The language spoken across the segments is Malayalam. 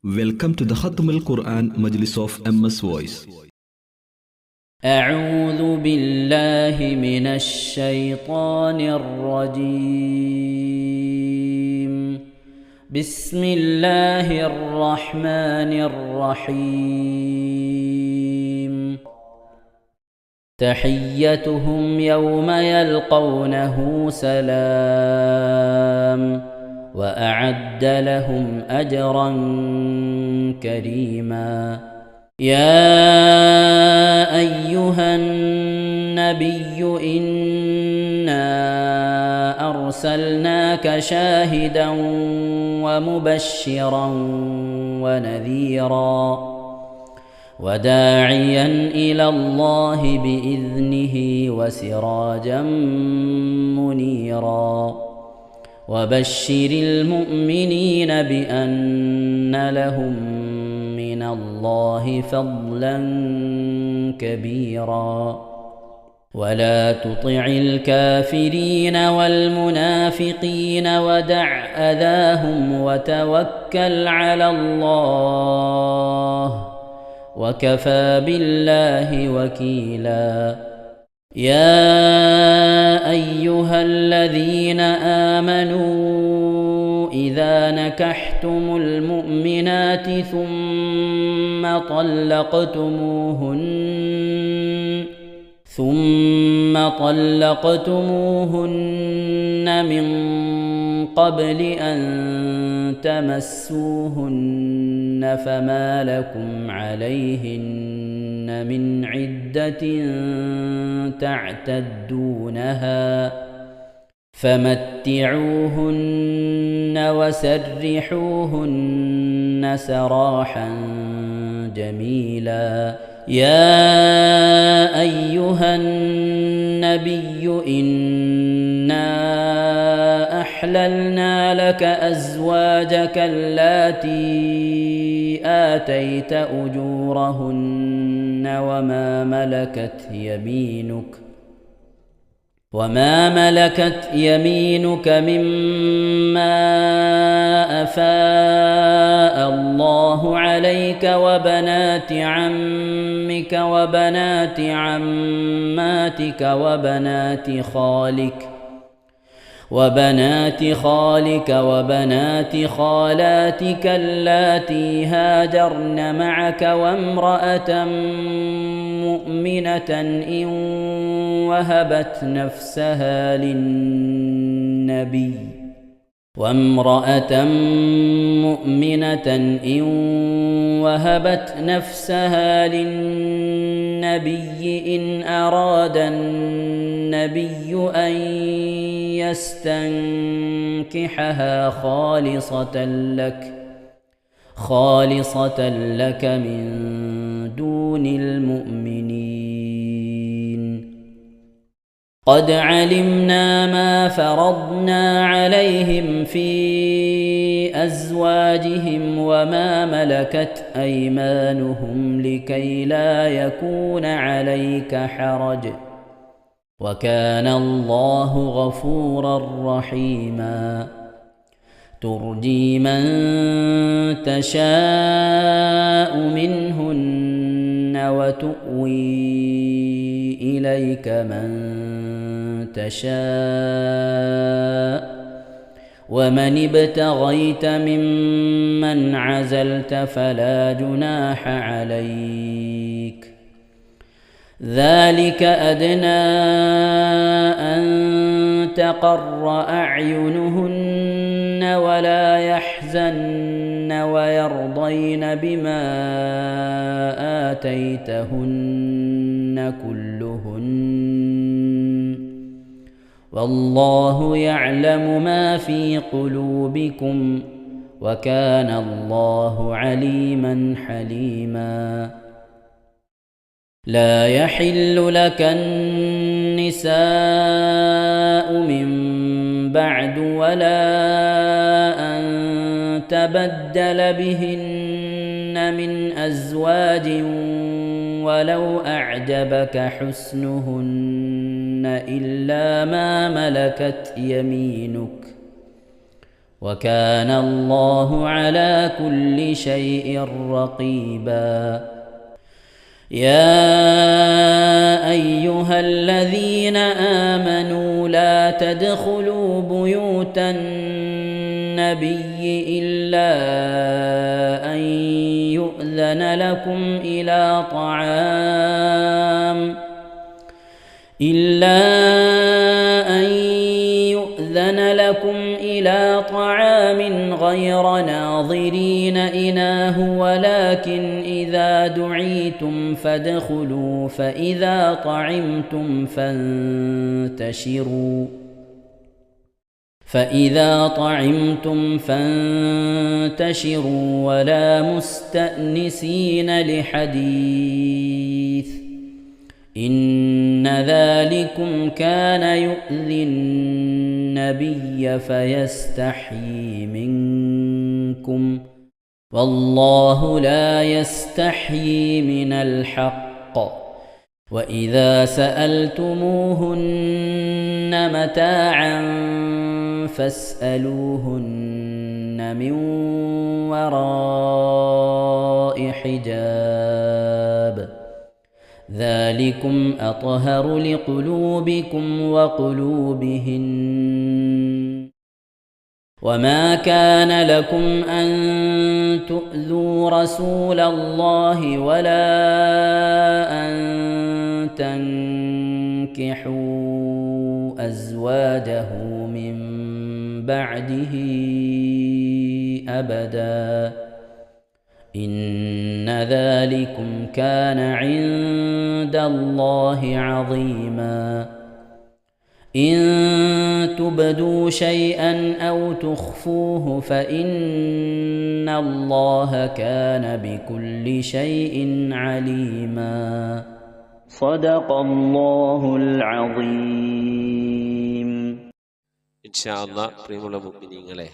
Welcome to the Khatam al-Quran Majlis of MS Voice. أعوذ بالله من الشيطان الرجيم. بسم الله الرحمن الرحيم. تحيتهم يوم يلقونه سلام وأعد لهم أجرا كريما. يا أيها النبي إنا أرسلناك شاهدا ومبشرا ونذيرا وداعيا إلى الله بإذنه وسراجا منيرا وبشر المؤمنين بأن لهم من الله فضلا كبيرا ولا تطع الكافرين والمنافقين ودع أذاهم وتوكل على الله وكفى بالله وكيلا. يا أيها الذين آمنوا إذا نكحتم المؤمنات ثم طلقتموهن من قبل أن تمسوهن فما لكم عليهن من عدة تعتدونها فمتعوهن وسرحوهن سراحا جميلا. يا أيها النبي إنا أحللنا لك أزواجك اللاتي آتيت أجورهن وما ملكت يمينك مما أفاء الله عليك وبنات عمك وبنات عماتك وبنات خالك وبنات خالاتك اللاتي هاجرن معك وامرأة مؤمنة إن وهبت نفسها للنبي إن أراد النبي أن يستنكحها خالصة لك من دون المؤمنين. قد علمنا ما فرضنا عليهم في أزواجهم وما ملكت أيمانهم لكي لا يكون عليك حرج وكان الله غفورا رحيما. ترجي من تشاء منهن وتؤوي إليك من تشاء ومن ابتغيت ممن عزلت فلا جناح عليك. ذلك أدنى أن تقر أعينهن ولا يحزن ويرضين بما آتيتهن كلهن والله يعلم ما في قلوبكم وكان الله عليما حليما. لا يحل لك النساء من بعد ولا أن تبدل بهن من أزواج ولو أعجبك حسنهن إلا ما ملكت يمينك وكان الله على كل شيء رقيبا يا أيها الذين آمنوا لا تدخلوا بيوت النبي إلا أن يؤذن لكم إلى طعام غير ناظرين إناه ولكن إذا دعيتم فادخلوا فإذا طعمتم فانتشروا ولا مستأنسين لحديث إن ذلكم كان يؤذي النبي فيستحيي منكم والله لا يستحيي من الحق وإذا سألتموهن متاعا فاسألوهن من وراء حجاب ذلكم أطهر لقلوبكم وقلوبهن وما كان لكم أن تؤذوا رسول الله ولا أن تنكحوا أزواجه من بعده أبدا إن ذلكم كان عند الله عظيما إن تبدوا شيئا أو تخفوه فإن الله كان بكل شيء عليما صدق الله العظيم إن شاء الله പ്രിയമുള്ള മുഅ്മിനീങ്ങളെ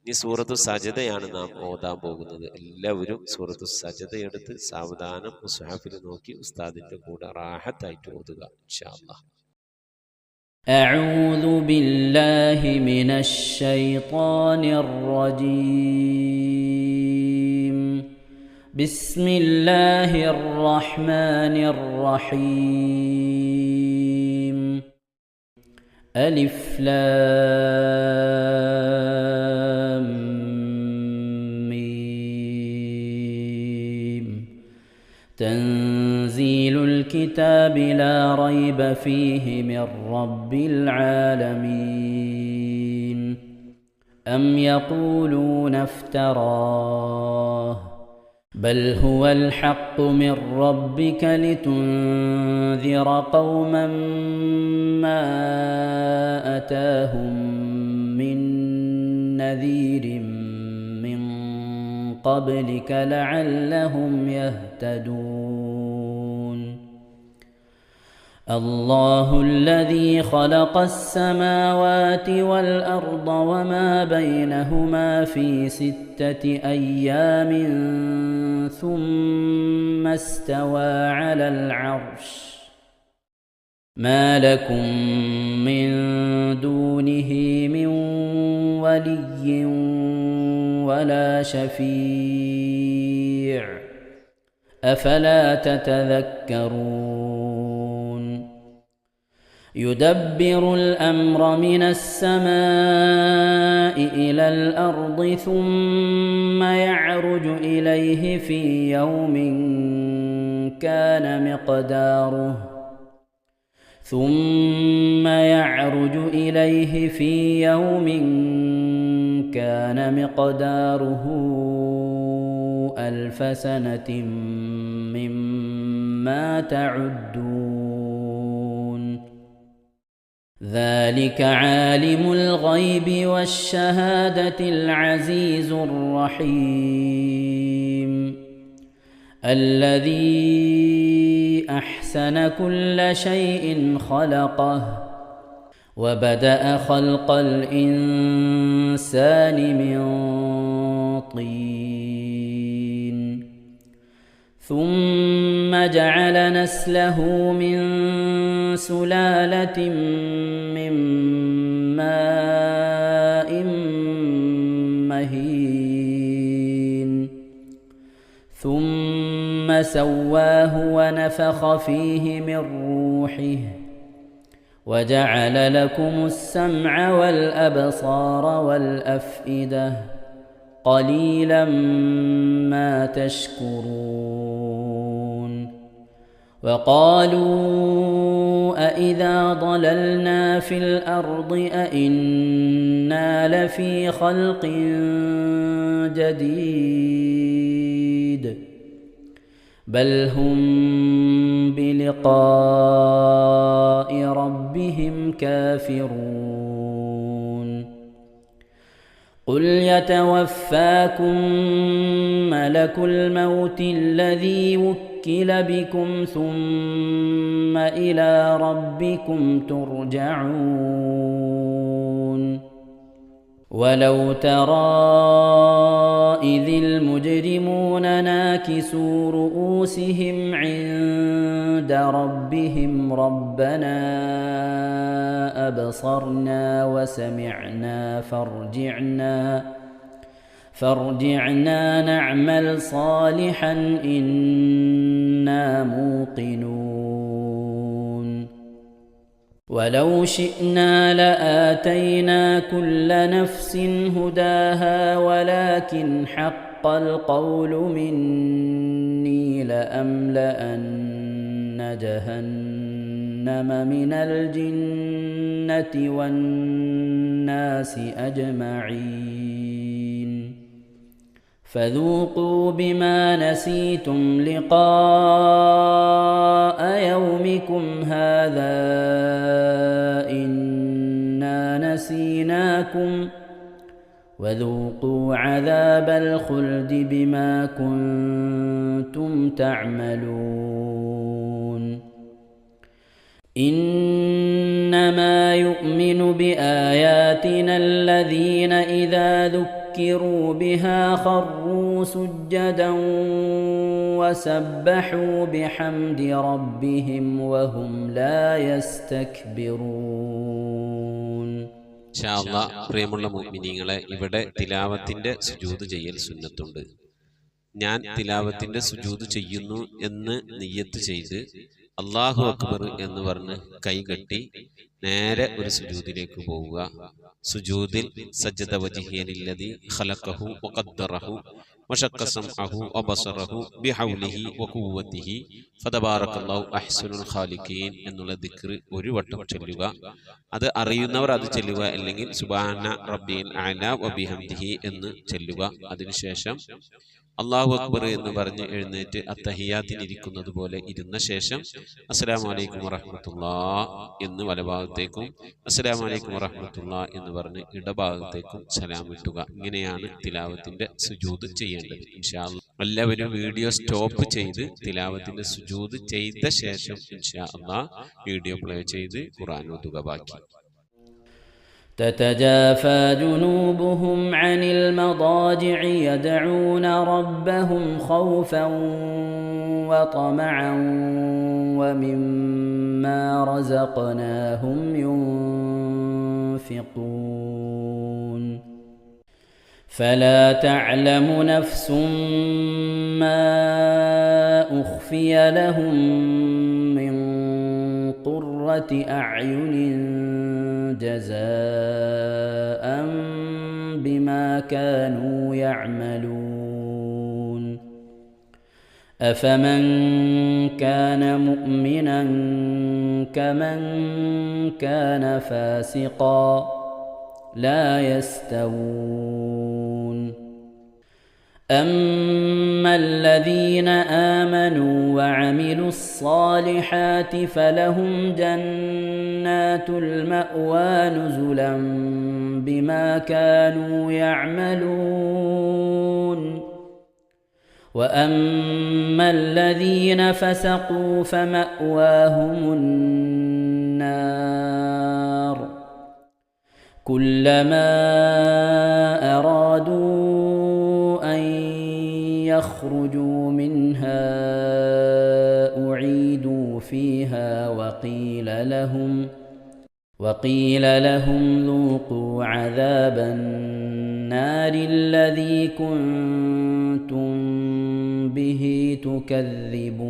ഈ സൂറത്തു സജദയാണ് നാം ഓതാൻ പോകുന്നത്. എല്ലാവരും സൂറത്തു സജദ എടുത്ത് സാവധാനം മുസ്ഹഫിൽ നോക്കി ഉസ്താദിന്റെ കൂടെ റാഹത്തായിട്ട് ഓതുക ഇൻഷാ അല്ലാഹ്. أعوذ بالله من الشيطان الرجيم بسم الله الرحمن الرحيم ألف لام ميم تنزيل الكتاب لا ريب فيه من رب العالمين أم يقولون افتراه بل هو الحق من ربك لتنذر قوما ما أتاهم من نذير من قبلك لعلهم يهتدون الله الذي خلق السماوات والأرض وما بينهما في 6 أيام ثم استوى على العرش ما لكم من دونه من ولي ولا شفيع أفلا تتذكرون يدبر الأمر من السماء إلى الأرض ثم يعرج إليه في يوم كان مقداره 1000 سنة مما تعدون ذلك عالم الغيب والشهادة العزيز الرحيم الذي أحسن كل شيء خلقه وبدأ خلق الإنسان من طين ثم جعل نسله من سلالة من ماء ثم سواه ونفخ فيه من روحه وجعل لكم السمع والأبصار والأفئدة قليلا ما تشكرون وقالوا أإذا ضللنا في الأرض أإنا لفي خلق جديد بل هم بلقاء ربهم كافرون قل يتوفاكم ملك الموت الذي وكل بكم ثم إلى ربكم ترجعون ولو ترى إذ المجرمون ناكسوا رؤوسهم عند ربهم ربنا أبصرنا وسمعنا فارجعنا نعمل صالحا إنا موقنون ولو شئنا لآتينا كل نفس هداها ولكن حق القول مني لأملأن جهنم من الجنة والناس أجمعين فذوقوا بما نسيتم لقاء يومكم هذا إنا نسيناكم وذوقوا عذاب الخلد بما كنتم تعملون إنما يؤمن بآياتنا الذين إذا ذكروا بها خروا سجدا وسبحوا بحمد ربهم وهم لا يستكبرون. ഇൻഷാ അല്ലാഹ് പ്രിയമുള്ള മുഅ്മിനീങ്ങളെ, ഇവിടെ തിലാവത്തിന്റെ സുജൂദ് ചെയ്യൽ സുന്നത്തുണ്ട്. ഞാൻ തിലാവത്തിന്റെ സുജൂദ് ചെയ്യുന്നു എന്ന് നിയ്യത്ത് ചെയ്ത് അല്ലാഹു അക്ബർ എന്ന് പറഞ്ഞ് കൈകെട്ടി നേരെ ഒരു സുജൂദിലേക്ക് പോവുക. സുജൂദിൽ സജ്ജദ വജ്ഹിയലില്ലദി ഖലഖഹു വഖദ്ദറഹു വശഖ സമഅഹു വബസറഹു ബിഹൗലിഹി വഖുവ്വതിഹി ഫതബാറകല്ലാഹു അഹ്സനുൽ ഖാലിഖീൻ എന്നുള്ള ദിക്ർ ഒരു വട്ടം ചൊല്ലുക. അത് അറിയുന്നവർ അത് ചൊല്ലുക, അല്ലെങ്കിൽ സുബ്ഹാന റബ്ബിൽ അഅല വബിഹംദിഹി എന്ന് ചൊല്ലുക. അതിനുശേഷം അല്ലാഹു അക്ബർ എന്ന് പറഞ്ഞ് എഴുന്നേറ്റ് അത്തഹിയാത്തിനിരിക്കുന്നത് പോലെ ഇരുന്ന ശേഷം അസ്സലാമു അലൈക്കും വറഹ്മത്തുള്ളാഹ് എന്ന് വലഭാഗത്തേക്കും അസ്സലാമു അലൈക്കും വറഹ്മത്തുള്ളാഹ് എന്ന് പറഞ്ഞ് ഇടഭാഗത്തേക്കും സലാം ഇട്ടുക. ഇങ്ങനെയാണ് തിലാവത്തിന്റെ സുജൂദ് ചെയ്യേണ്ടത്. ഇൻഷാ അല്ലാഹ് എല്ലാവരും വീഡിയോ സ്റ്റോപ്പ് ചെയ്ത് തിലാവത്തിന്റെ സുജൂദ് ചെയ്ത ശേഷം ഇൻഷാ അല്ലാഹ് വീഡിയോ പ്ലേ ചെയ്ത് ഖുർആൻ ഓതുക. ബാക്കി تتجافى جنوبهم عن المضاجع يدعون ربهم خوفا وطمعا ومما رزقناهم ينفقون فلا تعلم نفس ما أخفي لهم من قرة أعين جزاء بما كانوا يعملون أفمن كان مؤمنا كمن كان فاسقا لا يستوون أما الذين آمنوا وعملوا الصالحات فلهم جنات المأوى نزلا بما كانوا يعملون وأما الذين فسقوا فمأواهم النار كلما أرادوا أن يخرجوا منها أعيدوا فيها وقيل لهم ذوقوا عذاب النار الذي كنتم به تكذبون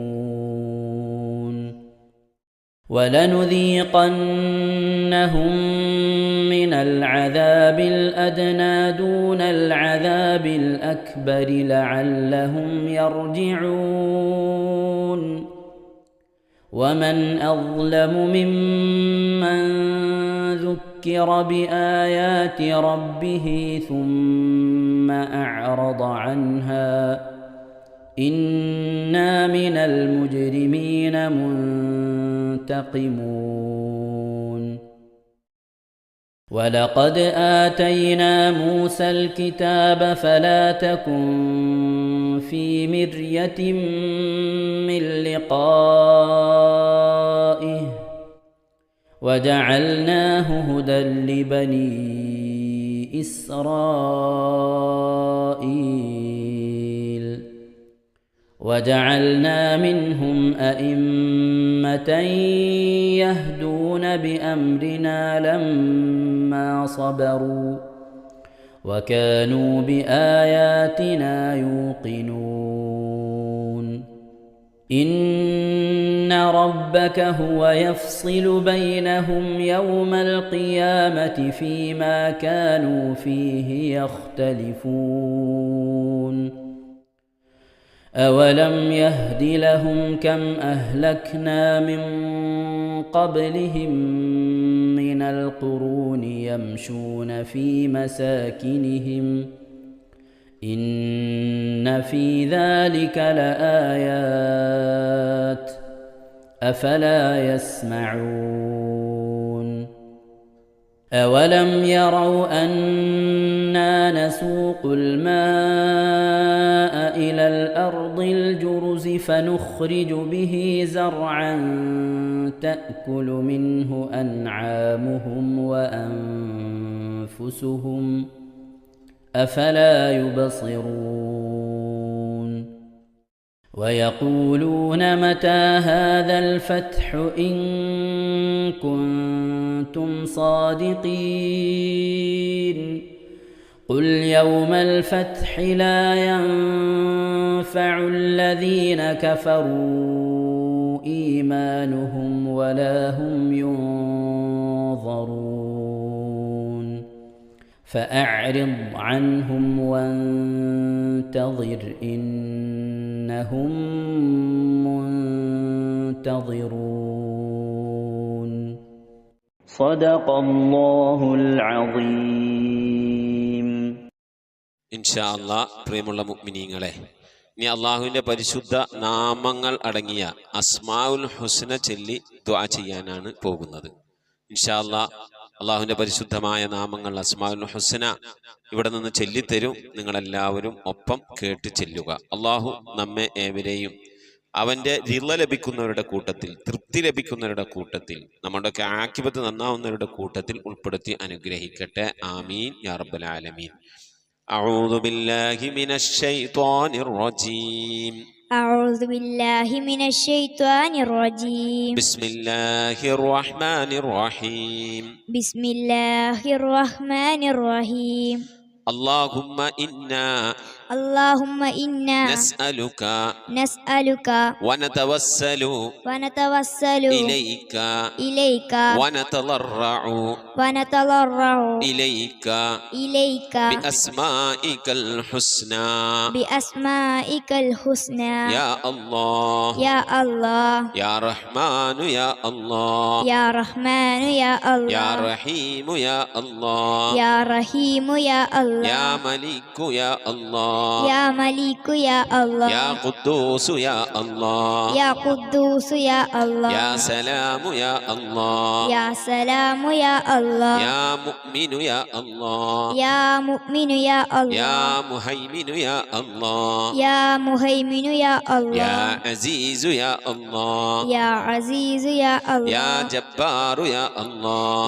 ولنذيقنهم من العذاب الأدنى دون العذاب الأكبر لعلهم يرجعون ومن أظلم ممن ذكر بآيات ربه ثم أعرض عنها إنا من المجرمين منتقمون ولقد آتينا موسى الكتاب فلا تكن في مرية من لقائه وجعلناه هدى لبني إسرائيل وجعلنا منهم أئمة يهدون بأمرنا لما صبروا وكانوا بآياتنا يوقنون إن ربك هو يفصل بينهم يوم القيامة فيما كانوا فيه يختلفون أولم يهد لهم كم أهلكنا من قبلهم من القرون يمشون في مساكنهم إن في ذلك لآيات أفلا يسمعون أولم يروا أنا نسوق الماء إلى الأرض الجرز فنخرج به زرعا تأكل منه أنعامهم وأنفسهم أفلا يبصرون ويقولون متى هذا الفتح إن كنتم صادقين قل يوم الفتح لا ينفع الذين كفروا إيمانهم ولا هم ينظرون فأعرض عنهم وانتظر إنهم منتظرون صدق الله العظيم. ഇൻഷാ അല്ലാഹ് പ്രിയമുള്ള മുഅ്മിനീങ്ങളെ, ഇനി അള്ളാഹുവിൻ്റെ പരിശുദ്ധ നാമങ്ങൾ അടങ്ങിയ അസ്മാഉൽ ഹുസ്ന ചൊല്ലി ദുആ ചെയ്യാനാണ് പോകുന്നത്. ഇൻഷാ അല്ലാഹ് അള്ളാഹുവിൻ്റെ പരിശുദ്ധമായ നാമങ്ങൾ അസ്മാഉൽ ഹുസ്ന ഇവിടെ നിന്ന് ചൊല്ലിത്തരും. നിങ്ങളെല്ലാവരും ഒപ്പം കേട്ട് ചെല്ലുക. അള്ളാഹു നമ്മെ ഏവരെയും അവൻ്റെ റിള ലഭിക്കുന്നവരുടെ കൂട്ടത്തിൽ, തൃപ്തി ലഭിക്കുന്നവരുടെ കൂട്ടത്തിൽ, നമ്മുടെയൊക്കെ ആഖിബത്ത് നന്നാവുന്നവരുടെ കൂട്ടത്തിൽ ഉൾപ്പെടുത്തി അനുഗ്രഹിക്കട്ടെ. ആമീൻ യാ റബ്ബൽ ആലമീൻ. أعوذ بالله من الشيطان الرجيم. أعوذ بالله من الشيطان الرجيم. بسم الله الرحمن الرحيم. بسم الله الرحمن الرحيم. اللهم إنا نسألك ونتوسل إليك ونتضرع إليك بأسمائك الحسنى يا الله يا رحمن يا الله يا رحيم يا الله يا ملك يا الله يا قدوس يا الله يا سلام يا الله يا مؤمن يا الله يا مهيمن يا الله يا عزيز يا الله يا جبار يا الله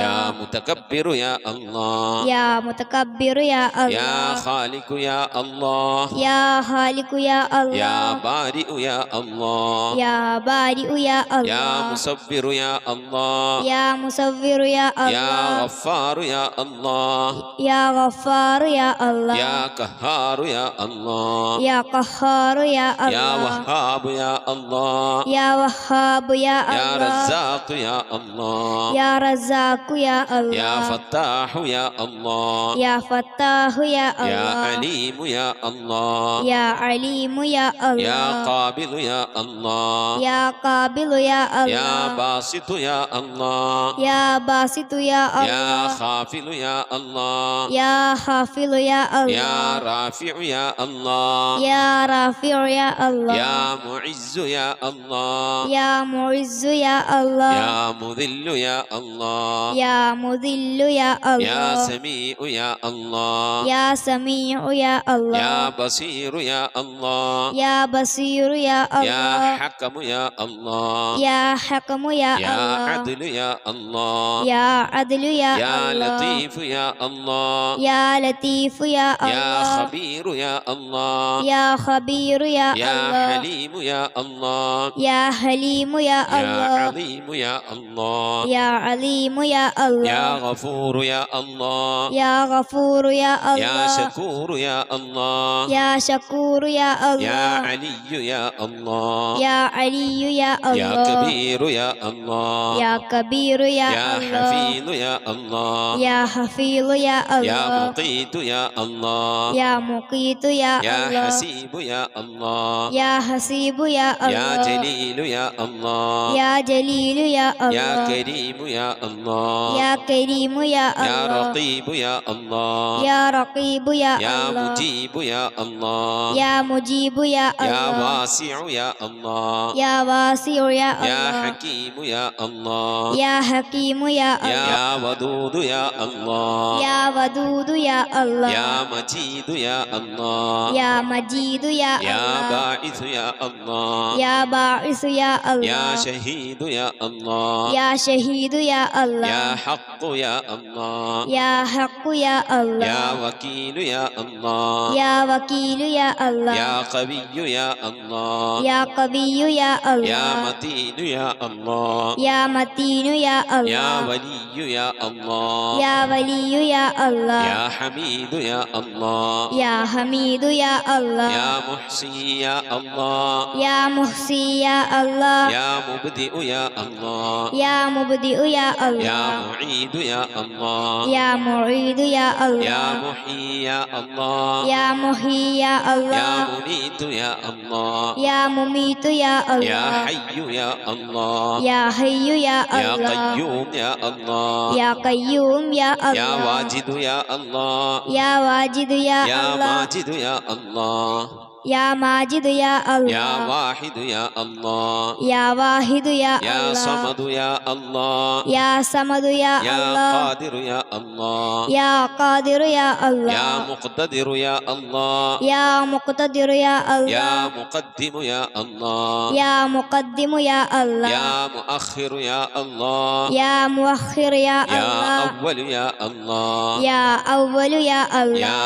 يا متكبر يا الله يا متكبر يا يا الله خالق يا الله يا خالق يا يا الله بارئ يا الله يا بارئ يا يا الله مصبر يا الله يا مصور يا يا الله غفار يا الله يا غفار يا الله يا قهار يا الله يا قهار يا يا الله وهاب يا الله يا وهاب يا يا الله رزاق يا الله يا رزاق يا يا الله فتاح يا الله يا فتاح يا يا الله عليم يا الله يا عليم يا يا الله قابل يا الله يا قابل يا يا الله باسط يا الله يا باسط يا يا الله خافل يا الله يا حافظ يا يا الله رافع يا الله يا رافع يا الله يا معز يا الله يا معز يا الله يا مذل يا الله يا مذل يا يا الله سميع يا الله يا سميع يا الله يا بصير يا الله يا بصير يا يا الله حكم يا الله يا حكم يا يا الله عدل يا الله يا عدل يا يا الله لطيف يا الله يا لطيف يا يا الله خبير يا الله يا خبير يا يا الله حليم يا الله يا حليم يا يا الله عظيم يا الله يا عليم يا يا الله غفور يا الله يا غفور يا يا الله شكور يا الله يا شكور يا يا الله علي يا الله يا علي يا يا الله كبير يا الله يا كبير يا يا الله حفيظ يا الله يا حفيظ يا يا الله مقيت يا الله يا مقيت يا يا الله حسيب يا الله يا حسيب يا يا الله جليل يا الله يا جليل يا يا الله كريم يا الله يا كريم يا يا الله رقيب يا الله يا رقيب يا يا الله مجيب يا الله يا مجيب يا يا الله واسع يا الله يا واسع يا يا الله حكيم يا الله يا حكيم يا الله يا ودود يا الله يا ودود يا الله يا مجيد يا الله يا مجيد يا يا الله باعث يا الله يا باعث يا يا الله شهيد يا الله يا شهيد يا يا الله حق يا الله يا حق يا الله يا وكيل يا الله يا وكيل يا الله يا قوي يا الله يا قوي يا يا الله متين يا الله يا متين يا يا الله ولي يا الله يا ولي يا الله يا حميد يا الله يا حميد يا الله يا محصي يا الله يا محصي يا الله يا مبدئ يا الله يا مبدئ يا يا الله معيد يا الله يا معيد يا يا الله محيي يا الله يا محيي يا يا الله مميت يا الله يا مميت يا يا الله حي يا الله يا حي يا يا الله قيوم يا الله يا قيوم يا يا الله واجد يا الله يا واجد يا يا الله ماجد يا الله يا ماجد يا يا الله واحد يا الله يا واحد يا يا الله صمد يا الله يا صمد يا يا الله قادر يا الله يا قادر يا الله يا مقتدر يا الله يا مقتدر يا يا الله مقدم يا الله يا مقدم يا الله يا مؤخر يا الله يا مؤخر يا يا الله أول يا الله يا أول يا الله يا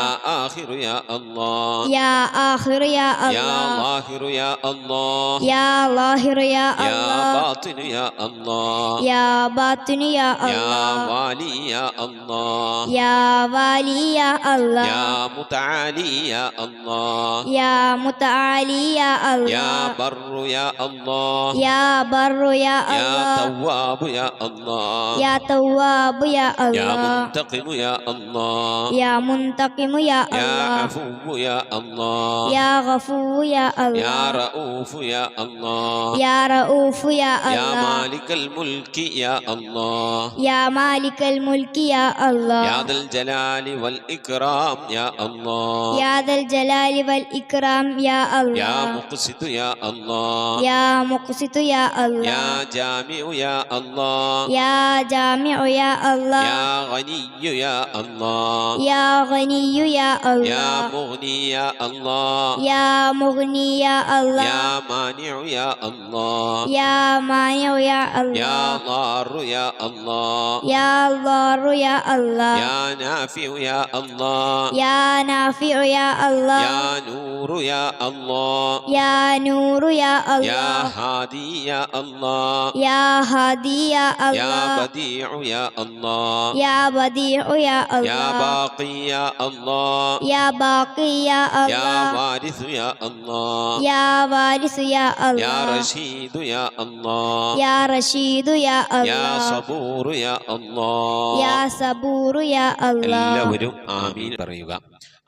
آخر يا الله يا آخر يا يا الله ظاهر يا الله يا ظاهر يا يا الله باطن يا الله يا باطن يا يا الله والي يا الله يا والي يا الله يا متعالي يا الله يا متعالي يا يا الله بر يا الله يا بر يا يا الله تواب يا الله يا تواب يا يا الله منتقم يا الله يا منتقم يا يا الله عفو يا الله يا غفور يا يا الله رؤوف يا الله يا رؤوف يا يا الله مالك الملك يا الله يا مالك الملك يا الله يا ذا الجلال والإكرام يا الله يا ذا الجلال والإكرام يا يا الله مقسط يا الله يا مقسط يا الله يا جامع يا الله يا جامع يا الله يا غني يا الله يا غني يا يا الله مغني يا الله യാ മുഗ്നി യാ അല്ലാഹ് യാ മാനിഉ യാ അല്ലാഹ് യാ മാനിഉ യാ യാ അല്ലാഹ് ളാറു യാ അല്ലാഹ് യാ ളാറു യാ അല്ലാഹ് യാ നാഫിഉ യാ അല്ലാഹ് യാ നാഫിഉ യാ അല്ലാഹ് യാ നൂറു യാ അല്ലാഹ് യാ നൂറു യാ യാ അല്ലാഹ് ഹാദി യാ അല്ലാഹ് യാ ഹാദി യാ യാ അല്ലാഹ് ബദീഉ യാ അല്ലാഹ് യാ ബദീഉ യാ യാ അല്ലാഹ് ബാഖി യാ അല്ലാഹ് യാ ബാഖി യാ യാ അല്ലാഹ് വാരിസു യാ അല്ലാഹ് യാ വാരിസു യാ യാ അല്ലാഹ് റഷീദു യാ അല്ലാഹ് യാ റഷീദു യാ യാ അല്ലാഹ് സബൂറു യാ അല്ലാഹ്. യാ സബൂറു യാ അല്ലാഹ്. എല്ലാവരും ആമീൻ പറയുക.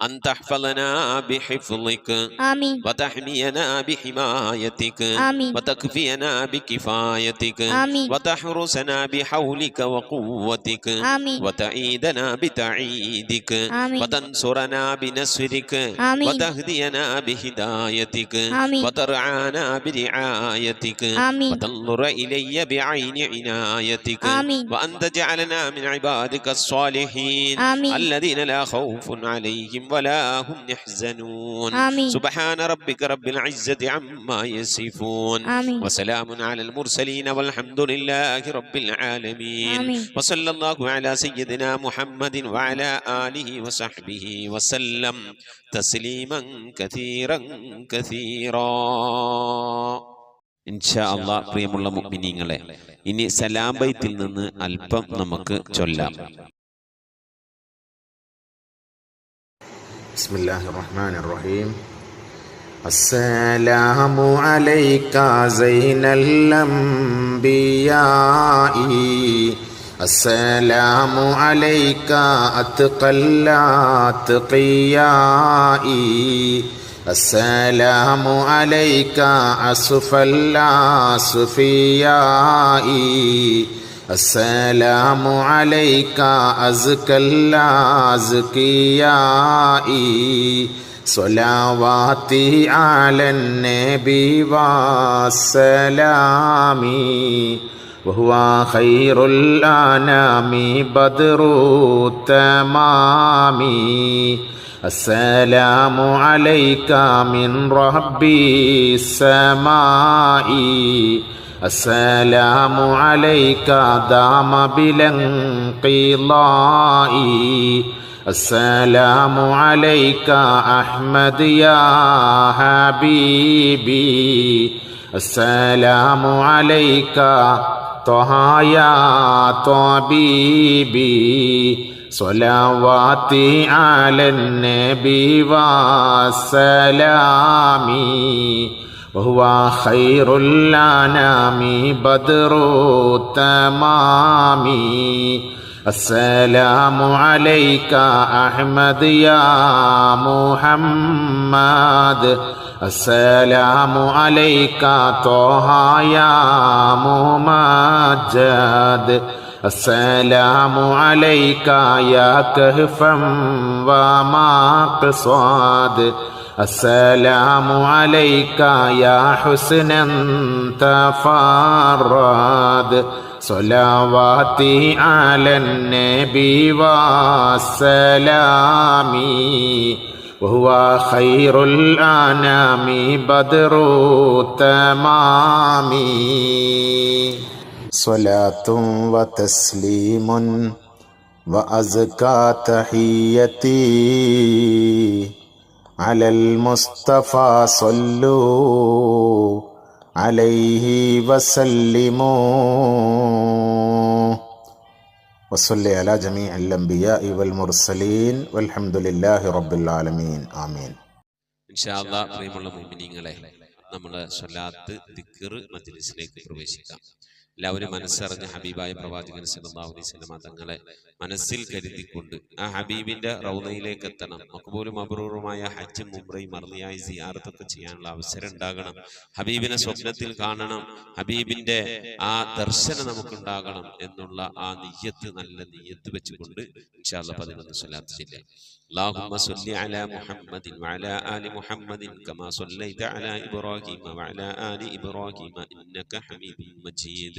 أن تحفظنا بحفظك ആമീൻ وتحمينا بحمايتك ആമീൻ وتكفينا بكفايتك ആമീൻ وتحرسنا بحولك وقوتك ആമീൻ وتعيدنا بتعييدك ആമീൻ وتنصرنا بنصرك ആമീൻ وتهدينا بهدايتك ആമീൻ وترعانا برعايتك ആമീൻ وتنظر إلي بعين عنايتك ആമീൻ وأن تجعلنا من عبادك الصالحين ആമീൻ الذين لا خوف عليهم ولا هم يحزنون آمين. سبحان ربك رب العزة عما يصفون آمين. وسلام على المرسلين والحمد لله رب العالمين آمين. وصلى الله على سيدنا محمد وعلى آله وصحبه وسلم تسليما كثيرا كثيرا. ഇൻഷാ അല്ലാഹ് പ്രിയമുള്ള മുഅ്മിനീങ്ങളെ, ഇനി സലാം ബൈത്തിൽ നിന്ന് അല്പം നമുക്ക് ചൊല്ലാം. بسم الله الرحمن الرحيم. السلام عليك زين الأنبياء السلام عليك أتقى الأتقياء السلام عليك أصفى الأصفياء السلام عليك أزكى الأزكياء صلواتي على النبي والسلام وهو خير الأنام بدر التمام السلام عليك من ربي السماء السلام عليك دام بلا انقضاء السلام عليك أحمد يا حبيبي السلام عليك طه يا طبيبي صلواتي على النبي والسلام وهو خير الأنام بدر التمام السلام عليك أحمد يا محمد السلام عليك طه يا ممجد السلام عليك يا كهفا ومقصد السلام عليك يا حسنا تفرد صلواتي على النبي والسلام وهو خير الأنام بدر التمام صلاة وتسليم وأزكى تحيتي على المصطفى صلوا عليه وسلموا وصلي على جميع الأنبياء والمرسلين والحمد لله رب العالمين آمين. ഇൻഷാ അല്ലാഹ് പ്രിയമുള്ള മുഅ്മിനീങ്ങളെ, നമ്മൾ സ്വലാത്ത് ദിക്ർ മജ്ലിസിലേക്ക് പ്രവേശിക്കാം. എല്ലാവരും മനസ്സറിഞ്ഞ് ഹബീബായ പ്രവാചകൻ സല്ലല്ലാഹു അലൈഹി വസല്ലം തങ്ങളെ മനസ്സിൽ കരുതിക്കൊണ്ട് ആ ഹബീബിന്റെ റൗളയിലേക്ക് എത്തണം. മഖ്ബൂലും മബ്റൂറുമായ ഹജ്ജും ഉംറയും മർളിയായ സിയാറത്തൊക്കെ ചെയ്യാനുള്ള അവസരം ഉണ്ടാകണം. ഹബീബിനെ സ്വപ്നത്തിൽ കാണണം, ഹബീബിന്റെ ആ ദർശനം നമുക്കുണ്ടാകണം എന്നുള്ള ആ നിയ്യത്ത്, നല്ല നിയ്യത്ത് വെച്ചുകൊണ്ട് ഇൻഷാ അല്ലാഹ് 11 സ്വലാത്ത് ചൊല്ലാം. اللهم صل على محمد وعلى آل محمد كما صليت على إبراهيم وعلى آل إبراهيم إنك حميد مجيد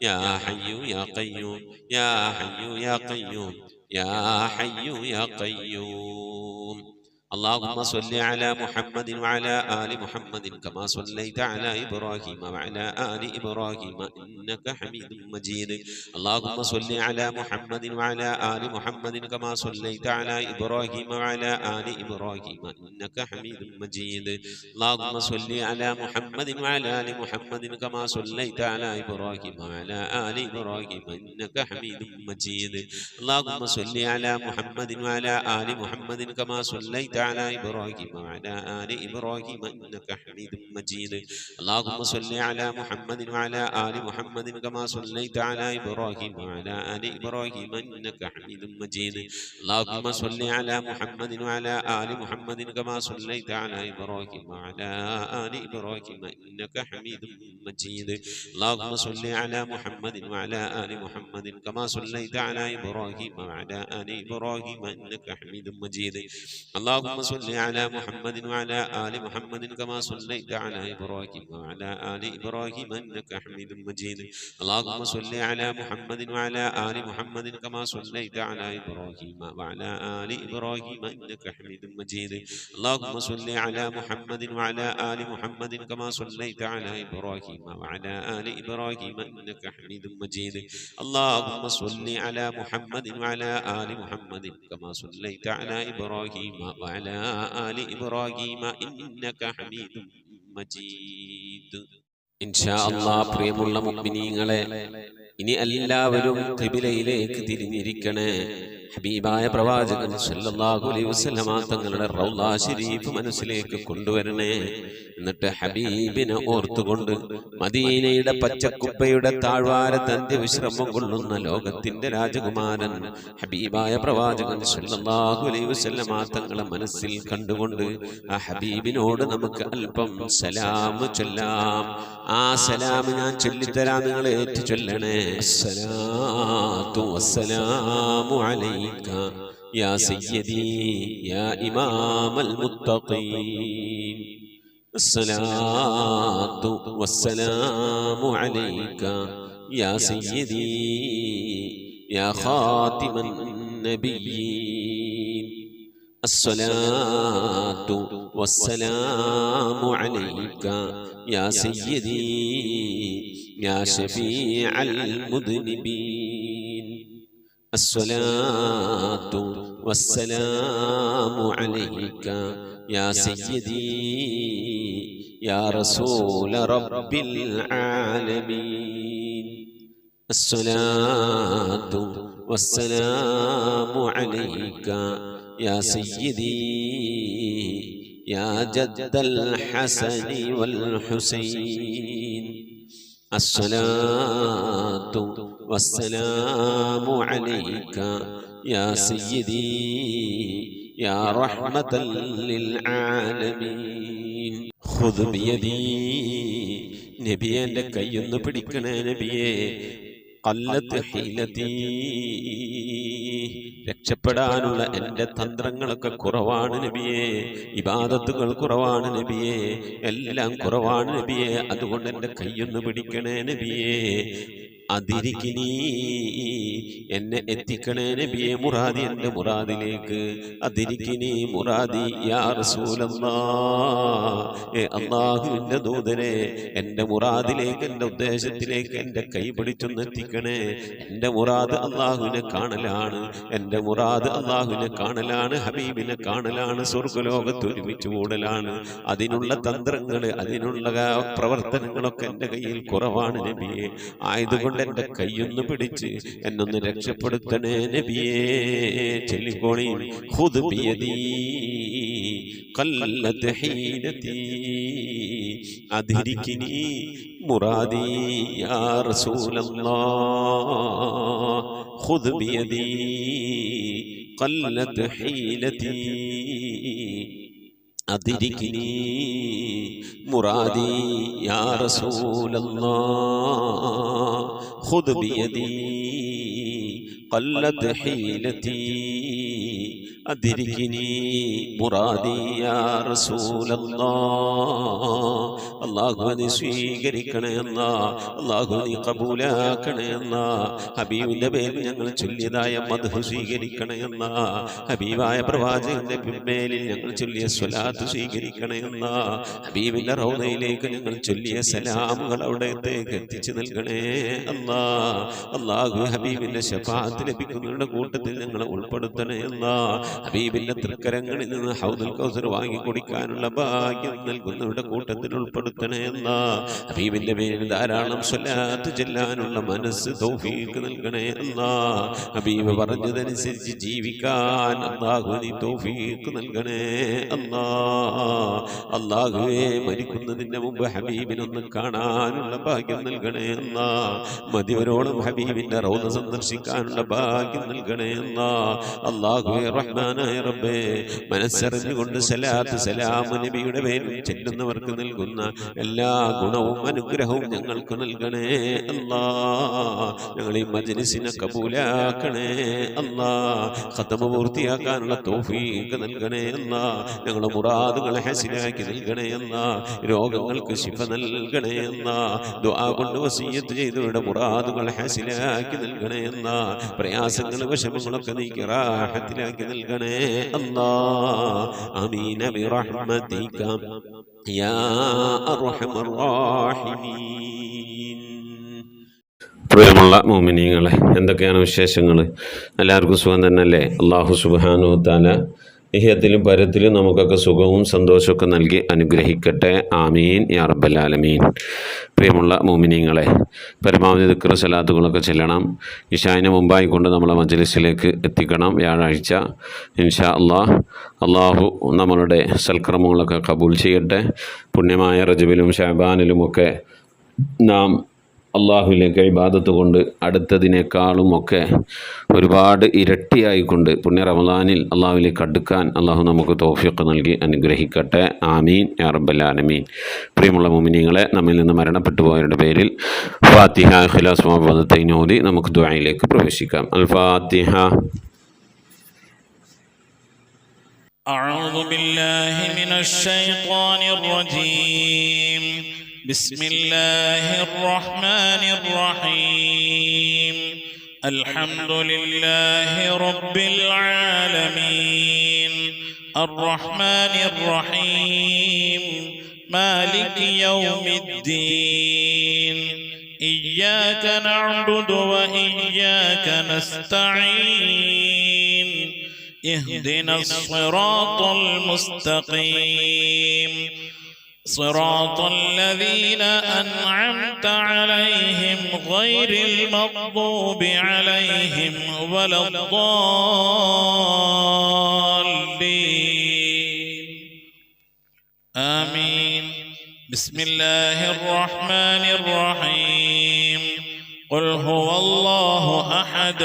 يا حي يا قيوم يا حي يا قيوم يا حي يا قيوم. اللهم صل على محمد وعلى آل محمد كما صليت على إبراهيم وعلى آل إبراهيم إنك حميد مجيد. اللهم صل على محمد وعلى آل محمد كما صليت على إبراهيم وعلى آل إبراهيم إنك حميد مجيد. اللهم صل على محمد وعلى آل محمد كما صليت على إبراهيم وعلى آل إبراهيم إنك حميد مجيد. اللهم صل على محمد وعلى آل محمد كما صليت على إبراهيم وعلى آل إبراهيم إنك حميد مجيد. اللهم صل على محمد وعلى آل محمد كما صليت على إبراهيم وعلى آل إبراهيم إنك حميد مجيد. اللهم صل على محمد وعلى آل محمد كما صليت على إبراهيم وعلى آل إبراهيم إنك حميد مجيد. اللهم صل على محمد وعلى آل محمد كما صليت على إبراهيم وعلى آل إبراهيم إنك حميد مجيد. اللهم صل على محمد وعلى آل محمد كما صليت على إبراهيم وعلى آل إبراهيم إنك حميد مجيد. اللهم صل على محمد وعلى آل محمد كما صليت على إبراهيم وعلى آل إبراهيم إنك حميد مجيد. اللهم صل على محمد وعلى آل محمد كما صليت على إبراهيم وعلى آل إبراهيم إنك حميد مجيد. اللهم صل على محمد وعلى آل محمد كما صليت على إبراهيم وعلى آل إبراهيم إنك حميد مجيد. ഇൻഷാ അല്ലാഹ് പ്രിയമുള്ള മുഅ്മിനീങ്ങളെ, ഇനി എല്ലാവരും ഖിബിലയിലേക്ക് തിരിഞ്ഞിരിക്കണേ. ഹബീബായ പ്രവാചകൻ സല്ലല്ലാഹു അലൈഹി വസല്ലമ തങ്ങളുടെ റൗള ശരീഫ് മനസ്സിലേക്ക് കൊണ്ടുവരണേ. എന്നിട്ട് ഹബീബിനെ ഓർത്തുകൊണ്ട് മദീനയുടെ പച്ചക്കുപ്പയുടെ താഴ്വാരത്ത് അന്ത്യവിശ്രമം കൊള്ളുന്ന ലോകത്തിന്റെ രാജകുമാരൻ ഹബീബായ പ്രവാചകൻ സല്ലല്ലാഹു അലൈഹി വസല്ലമ തങ്ങളെ മനസ്സിൽ കണ്ടുകൊണ്ട് ആ ഹബീബിനോട് നമുക്ക് അല്പം സലാം ചൊല്ലാം. ആ സലാം ഞാൻ ചൊല്ലിത്തരാം, നിങ്ങൾ ഏറ്റു ചൊല്ലണേ. അസ്സലാത്തു വസ്സലാമു അലൈക യാ സയ്യിദി യാ ഇമാമൽ മുത്തഖീൻ. അസ്സലാത്തു വസ്സലാമു അലൈക യാ സയ്യിദി യാ ഖാതിമൻ നബിയ്യീൻ. الصلاة والسلام عليك يا سيدي يا شفيع المذنبين. الصلاة والسلام عليك يا سيدي يا رسول رب العالمين. الصلاة والسلام عليك يا سيدي يا جد الحسن والحسين. الصلاة والسلام عليك يا سيدي يا رحمة للعالمين. خذ بيدي നബിയെ, എൻ്റെ കൈയൊന്ന് പിടിക്കണേ നബിയെ. ഖല്ലത്ത് ഹീലതീ, രക്ഷപ്പെടാനുള്ള എൻ്റെ തന്ത്രങ്ങളൊക്കെ കുറവാണ് നബിയെ. ഇബാദത്തുകൾ കുറവാണ് നബിയെ, എല്ലാം കുറവാണ് നബിയെ. അതുകൊണ്ട് എൻ്റെ കൈയൊന്ന് പിടിക്കണേ നബിയെ. അതിരിക്കിനി, എന്നെ എത്തിക്കണേ നബിയെ മുറാദി, എൻ്റെ മുറാദിലേക്ക്. അതിരിക്കിനി മുറാദി യാ റസൂലല്ലാഹ്, അല്ലാഹുവിൻ്റെ ദൂതനെ എൻ്റെ മുറാദിലേക്ക്, എൻ്റെ ഉദ്ദേശത്തിലേക്ക് എൻ്റെ കൈ പിടിച്ചൊന്ന് എത്തിക്കണേ. എൻ്റെ മുറാദ് അല്ലാഹുവിനെ കാണലാണ്, എൻ്റെ മുറാദ് അല്ലാഹുവിനെ കാണലാണ്, ഹബീബിനെ കാണലാണ്, സ്വർഗ്ഗലോകത്ത് ഒരുമിച്ച് കൂടലാണ്. അതിനുള്ള തന്ത്രങ്ങൾ, അതിനുള്ള പ്രവർത്തനങ്ങളൊക്കെ എൻ്റെ കയ്യിൽ കുറവാണ് നബിയെ. ആയതുകൊണ്ട് എൻ്റെ കൈയൊന്ന് പിടിച്ച് എന്നൊന്ന് രക്ഷപ്പെടുത്തണേ നബിയേ. ചൊല്ലിക്കോളി. ഖുദ് ബിയദീ ഖല്ലത് ഹീലതീ അദ്രികിനി മുറാദി യാ റസൂലല്ലാഹ്. ഖുദ് ബിയദീ ഖല്ലത് ഹീലതീ അദ്രികിനി മുറാദി യാ റസൂലല്ലാഹ്. ഖുദ് ബിയദീ ഖല്ലത് ഹീലതീ അദ്രികിനി മുറാദി യാ റസൂലല്ലാഹ്. അല്ലാഹു നീ സ്വീകരിക്കണേ അല്ലാഹ്, അല്ലാഹു നീ ഖബൂലാക്കണേ അല്ലാഹ്. ഹബീബിന്റെ പേരിൽ ഞങ്ങൾ ചൊല്ലിയതായ മദ്ഹ് സ്വീകരിക്കണേ അല്ലാഹ്. ഹബീബായ പ്രവാചകന്റെ മേലിൽ ഞങ്ങൾ ചൊല്ലിയ സ്വലാത്ത് സ്വീകരിക്കണേ അല്ലാഹ്. ഹബീബിന്റെ റൗദയിലേക്ക് ഞങ്ങൾ ചൊല്ലിയ സലാമുകൾ അവിടത്തേക്ക് എത്തിച്ചു നൽകണേ അല്ലാഹ്. അല്ലാഹു ഹബീബിന്റെ ശഫാഅത്ത് ലഭിക്കുന്നവരുടെ കൂട്ടത്തിൽ ഞങ്ങളെ ഉൾപ്പെടുത്തണേ അല്ലാഹ്. ഹബീബിന്റെ തൃക്കരങ്ങളിൽ നിന്ന് ഹൗദുൽ കൗസർ വാങ്ങി കുടിക്കാനുള്ള ഭാഗ്യം നൽകുന്നവരുടെ കൂട്ടത്തിൽ ഉൾപ്പെടുത്തണേ അല്ലാഹ്. ഹബീബിന്റെ പേരിൽ ധാരാളം സ്വലാത്ത് ചെല്ലാനുള്ള മനസ്സ് തൗഫീഖ് നൽകണേ അല്ലാഹ്. ഹബീബ് പറഞ്ഞതനുസരിച്ച് ജീവിക്കാൻ അല്ലാഹു നീ തൗഫീഖ് നൽകണേ അല്ലാഹ്. അല്ലാഹുവേ മരിക്കുന്നതിന് മുമ്പ് ഹബീബിനൊന്ന് കാണാനുള്ള ഭാഗ്യം നൽകണേ അല്ലാഹ്. മതിവരോളം ഹബീബിന്റെ റൗദ സന്ദർശിക്കാനുള്ള ഭാഗ്യം നൽകണേ അല്ലാഹ്. അല്ലാഹുവേ റഹ്മാനായ റബ്ബേ, മനസ്സറിഞ്ഞുകൊണ്ട് സലാത്ത് സലാം നബിയുടെ പേരിൽ ചെല്ലുന്നവർക്ക് നൽകുന്ന എല്ലാ ഗുണവും അനുഗ്രഹവും ഞങ്ങൾക്ക് നൽകണേ അല്ലാഹ്. ഞങ്ങൾ ഈ മജ്ലിസിനെ കബൂലാക്കണേ അല്ലാഹ്. ഖതമ പൂർത്തിയാക്കാനുള്ള തൗഫീഖ് നൽകണേ അല്ലാഹ്. ഞങ്ങളുടെ മുറാദുകളെ ഹസനാക്കി നൽകണേ അല്ലാഹ്. രോഗങ്ങൾക്ക് ശിഫ നൽകണേ അല്ലാഹ്. ദുആ കൊണ്ട് വസിയ്യത്ത് ചെയ്തവരുടെ മുറാദുകൾ ഹസനാക്കി നൽകണേ അല്ലാഹ്. പ്രയാസങ്ങൾ വിഷമങ്ങളൊക്കെ നീക്കി റാഹത്തിലാക്കി നൽകണേ അല്ലാഹ്. ആമീൻ ബിറഹ്മതിക യാ അർഹമർ റഹീമീൻ. പ്രിയമുള്ള മുഅ്മിനീങ്ങളെ, എന്തൊക്കെയാണ് വിശേഷങ്ങൾ? എല്ലാവർക്കും സുഖം തന്നെയല്ലേ? അല്ലാഹു സുബ്ഹാനഹു വ തആല ഇഹ്യത്തിലും പരത്തിലും നമുക്കൊക്കെ സുഖവും സന്തോഷമൊക്കെ നൽകി അനുഗ്രഹിക്കട്ടെ. ആമീൻ യാ റബ്ബൽ ആലമീൻ. പ്രിയമുള്ള മുഅ്മിനീങ്ങളെ, പരമാവധി ദിക്ർ സലാത്തുകളൊക്കെ ചെല്ലണം. ഇശാഇന് മുമ്പായിക്കൊണ്ട് നമ്മളെ മജ്ലിസിലേക്ക് എത്തിക്കണം. വ്യാഴാഴ്ച ഇൻഷാ അല്ലാഹ്. അള്ളാഹു നമ്മളുടെ സൽക്കർമ്മങ്ങളൊക്കെ കബൂൽ ചെയ്യട്ടെ. പുണ്യമായ റജബിലും ശഅബാനിലുമൊക്കെ നാം അള്ളാഹുവിലേക്ക് ഇബാദത്ത് കൊണ്ട് അടുത്തതിനേക്കാളുമൊക്കെ ഒരുപാട് ഇരട്ടിയായിക്കൊണ്ട് പുണ്യ റമദാനിൽ അള്ളാഹുവിലേക്ക് അടുക്കാൻ അള്ളാഹു നമുക്ക് തൗഫീഖ് നൽകി അനുഗ്രഹിക്കട്ടെ. ആമീൻ യാ റബ്ബൽ ആലമീൻ. പ്രിയമുള്ള മുഅ്മിനീങ്ങളെ, നമ്മിൽ നിന്ന് മരണപ്പെട്ടു പോയവരുടെ പേരിൽ ഫാത്തിഹ, ഇഖ്ലാസ്, മുഅവ്വദത്തൈൻ ഓതി നമുക്ക് ദുആയിലേക്ക് പ്രവേശിക്കാം. അൽ ഫാത്തിഹ. أعوذ بالله من الشيطان الرجيم. بسم الله الرحمن الرحيم. الحمد لله رب العالمين الرحمن الرحيم مالك يوم الدين. إياك نعبد وإياك نستعين. اهدنا الصراط المستقيم صراط الذين أنعمت عليهم غير المغضوب عليهم ولا الضالين. آمين. بسم الله الرحمن الرحيم. قل هو الله أحد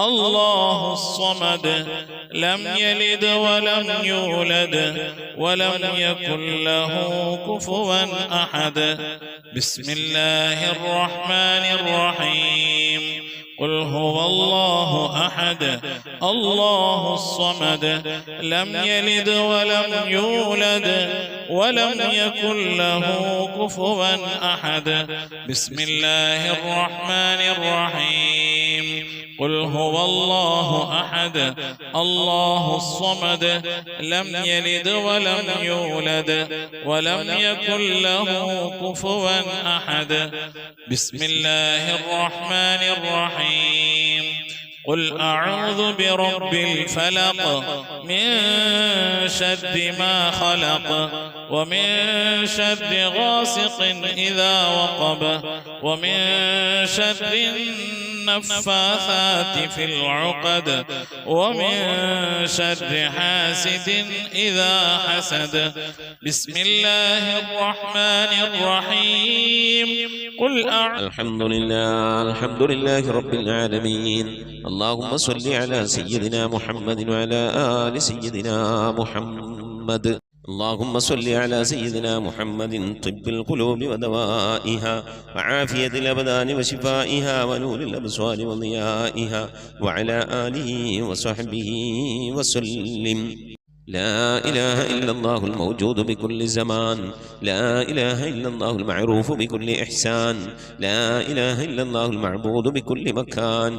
الله الصمد لم يلد ولم يولد ولم يكن له كفوا أحد. بسم الله الرحمن الرحيم. قل هو الله أحد الله الصمد لم يلد ولم يولد ولم يكن له كفوا أحد. بسم الله الرحمن الرحيم. قل هو الله أحد الله الصمد لم يلد ولم يولد ولم يكن له كفوا أحد. بسم الله الرحمن الرحيم. قل أعوذ برب الفلق من شر ما خلق ومن شر غاسق إذا وقب ومن شر النفاثات في العقد ومن شر حاسد إذا حسد. بسم الله الرحمن الرحيم. قل الحمد لله رب العالمين. اللهم صل على سيدنا محمد وعلى آل سيدنا محمد. اللهم صل على سيدنا محمد طب القلوب ودوائها وعافية الأبدان وشفائها ونور الأبصار وضيائها وعلى آله وصحبه وسلم. لا إله إلا الله الموجود بكل زمان، لا إله إلا الله المعروف بكل إحسان، لا إله إلا الله المعبود بكل مكان،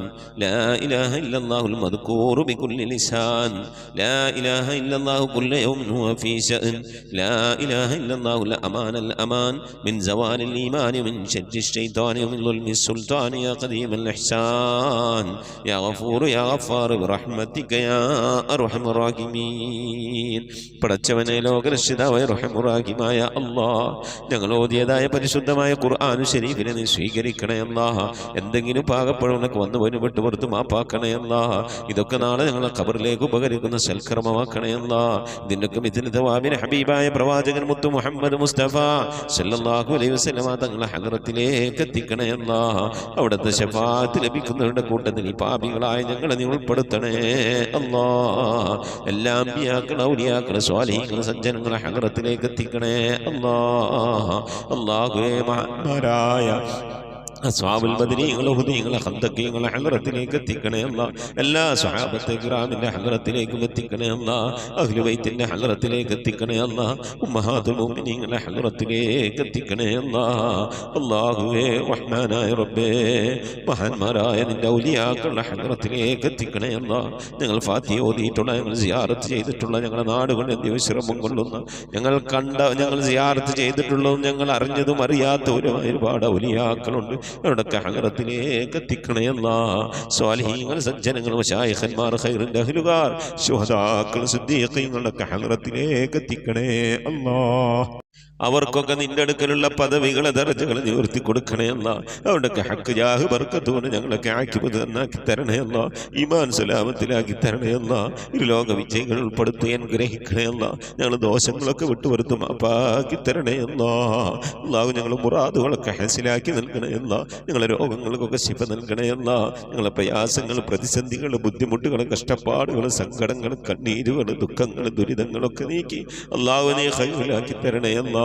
لا إله إلا الله المذكور بكل لسان، لا إله إلا الله كل يوم هو في شأن، لا إله إلا الله الأمان الأمان من زوال الإيمان من شر الشيطان ومن ظلم السلطان يا قديم الإحسان يا غفور يا غفار برحمتك يا أرحم الراحمين. പടച്ചവനെ ലോകരക്ഷിതാവായ റഹീമായ അല്ലാഹ്, ഞങ്ങൾ ഓതിയതായ പരിശുദ്ധമായ ഖുർആൻ ശരീഫിനെ നീ സ്വീകരിക്കണേ അല്ലാഹ്. എന്തെങ്കിലും പാകപ്പഴമൊക്കെ വന്നു പോയി വിട്ടുപുറത്ത് മാപ്പാക്കണേ അല്ലാഹ്. ഇതൊക്കെ നാളെ ഞങ്ങളെ ഖബറിലേക്ക് ഉപകരിക്കുന്ന സൽക്കർമ്മമാക്കണേ അല്ലാഹ്. ഇതിനൊക്കെ ഇതിന് തവാബിന് ഹബീബായ പ്രവാചകൻ മുത്തു മുഹമ്മദ് മുസ്തഫ സല്ലല്ലാഹു അലൈഹി വസല്ലമ തങ്ങളെ ഹദ്റത്തിലേക്ക് എത്തിക്കണേ അല്ലാഹ്. അവിടുത്തെ ശഫാഅത്ത് ലഭിക്കുന്നവരുടെ കൂട്ടത്തിൽ ഈ പാപികളായ ഞങ്ങളെ നീ ഉൾപ്പെടുത്തണേ അല്ലാഹ്. എല്ലാ ഔലിയാക്കളെ സ്വാലിഹീങ്ങളെ സജ്ജനങ്ങളെ ഹദ്റത്തിലേക്ക് എത്തിക്കണേ അല്ലാഹ്. അല്ലാഹുവേ, മഹാന്മാരായ അസ്ഹാബുൽ ബദരീങ്ങളെ ഹുദീങ്ങളെ ഖന്തഖീങ്ങളെ ഹദ്റത്തിലേക്ക് എത്തിക്കണേ അല്ലാഹ്. എല്ലാ സ്വഹാബത്തെ കിറാമിന്റെ ഹദ്റത്തിലേക്കും എത്തിക്കണേ അല്ലാഹ്. അഹ്ലു ബൈത്തിന്റെ ഹദ്റത്തിലേക്ക് എത്തിക്കണേ അല്ലാഹ്. ഉമ്മഹാത്തുൽ മുഅ്മിനീങ്ങളെ ഹദ്റത്തിലേക്ക് എത്തിക്കണേ അല്ലാഹ്. അല്ലാഹുവേ, റഹ്മാനായ റബ്ബേ, മഹാന്മാരായ നിന്റെ ഔലിയാക്കളുടെ ഹദ്റത്തിലേക്ക് എത്തിക്കണേ അല്ലാഹ്. ഞങ്ങൾ ഫാത്തിഹ ഓതിയിട്ടുള്ള, ഞങ്ങൾ സിയാറത്ത് ചെയ്തിട്ടുള്ള, ഞങ്ങളുടെ നാടുകളിൽ വിശ്രമം കൊള്ളുന്ന, ഞങ്ങൾ കണ്ട, ഞങ്ങൾ സിയാറത്ത് ചെയ്തിട്ടുള്ളതും ഞങ്ങൾ അറിഞ്ഞതും അറിയാത്തവരുമായ ഒരുപാട് ഔലിയാക്കളുണ്ട്. അവരുടെയൊക്കെ ഹദ്റത്തിലേക്ക് എത്തിക്കണേ അല്ലാഹ്. സ്വാലിഹീങ്ങൾ സജ്ജനങ്ങൾ മശായിഖന്മാർ ഖൈറിന്റെ അഹ്ലുകാർ ശുഹദാക്കൾ സിദ്ദീഖീങ്ങളുടെ ഹദ്റത്തിലേക്ക് എത്തിക്കണേ അല്ലാഹ്. അവർക്കൊക്കെ നിന്റെ അടുക്കലുള്ള പദവികളെ ദർജകളെ നിവർത്തി കൊടുക്കണേ അല്ലാഹ്. അവരുടെയൊക്കെ ഹക്ക് ജാഹ് ബർക്കത്തോടെ ഞങ്ങളൊക്കെ ആക്കിപത് നന്നാക്കി തരണേ അല്ലാഹ്. ഈമാൻ സലാമത്തിലാക്കി തരണേ അല്ലാഹ്. ഇരുലോക വിജയികൾ ഉൾപ്പെടുത്തി അനുഗ്രഹിക്കണേ അല്ലാഹ്. ഞങ്ങൾ ദോഷങ്ങളൊക്കെ വിട്ടുവരുത്തും അപ്പാക്കി തരണേ അല്ലാഹ്. അല്ലാഹു ഞങ്ങൾ മുറാദുകളൊക്കെ ഹസിലാക്കി നൽകണേ അല്ലാഹ്. ഞങ്ങളെ രോഗങ്ങൾക്കൊക്കെ ശിഫ നൽകണേ അല്ലാഹ്. ഞങ്ങളെ പ്രയാസങ്ങൾ, പ്രതിസന്ധികൾ, ബുദ്ധിമുട്ടുകൾ, കഷ്ടപ്പാടുകൾ, സങ്കടങ്ങൾ, കണ്ണീരുകൾ, ദുഃഖങ്ങൾ, ദുരിതങ്ങളൊക്കെ നീക്കി അല്ലാഹു നീ ഖൈറിലാക്കി തരണേ അല്ലാഹ്.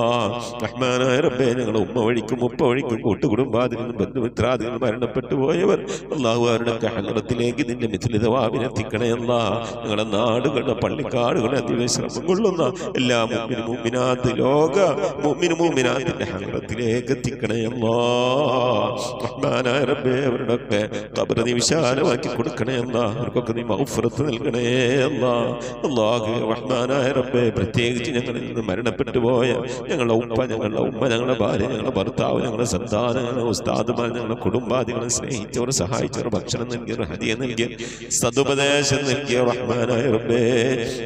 റഹ്മാനായ റബ്ബേ, ഞങ്ങളുടെ ഉമ്മ വഴിക്കും ഉപ്പ വഴിക്കും കൂട്ടുകുടുംബാദികളും ബന്ധുമിത്രാദികൾ മരണപ്പെട്ടു പോയവർ അല്ലാഹു അവരുടെ ഹദ്റത്തിലേക്ക് നിന്റെ മിഥിലിത വാവിനെത്തിക്കണേ അല്ലാഹ്. ഞങ്ങളുടെ നാടുകളുടെ പള്ളിക്കാടുകളെ അതിവിശ്രമം കൊള്ളുന്ന എല്ലാ മുഅ്മിനും മുഅ്മിനാത്ത് ലോക മുഅ്മിനും മുഅ്മിനാത്തിന്റെ ഹദ്റത്തിലേക്ക് എത്തിക്കണേ അല്ലാഹ്. റഹ്മാനായ റബ്ബേ, അവരുടെയൊക്കെ ഖബർ നീ വിശാലമാക്കി കൊടുക്കണേ അല്ലാഹ്. അവർക്കൊക്കെ നീ മഗ്ഫിറത്ത് നൽകണേ അല്ലാഹ്. അല്ലാഹു റഹ്മാനായ റബ്ബേ, പ്രത്യേകിച്ച് ഞങ്ങളിൽ നിന്ന് മരണപ്പെട്ടു പോയ ഞങ്ങളുടെ ഉപ്പ, ഞങ്ങളുടെ ഉമ്മ, ഞങ്ങളുടെ ഭാര്യ, ഞങ്ങളുടെ ഭർത്താവ്, ഞങ്ങളുടെ സന്താനം, ഞങ്ങളുടെ ഉസ്താദുമാർ, ഞങ്ങളുടെ കുടുംബാദികളെ സ്നേഹിച്ചവർ, സഹായിച്ചവർ, ഭക്ഷണം നൽകിയവർ, ഹദിയ നൽകിയ, സദുപദേശം നൽകിയ റഹ്മാനായ റബ്ബേ,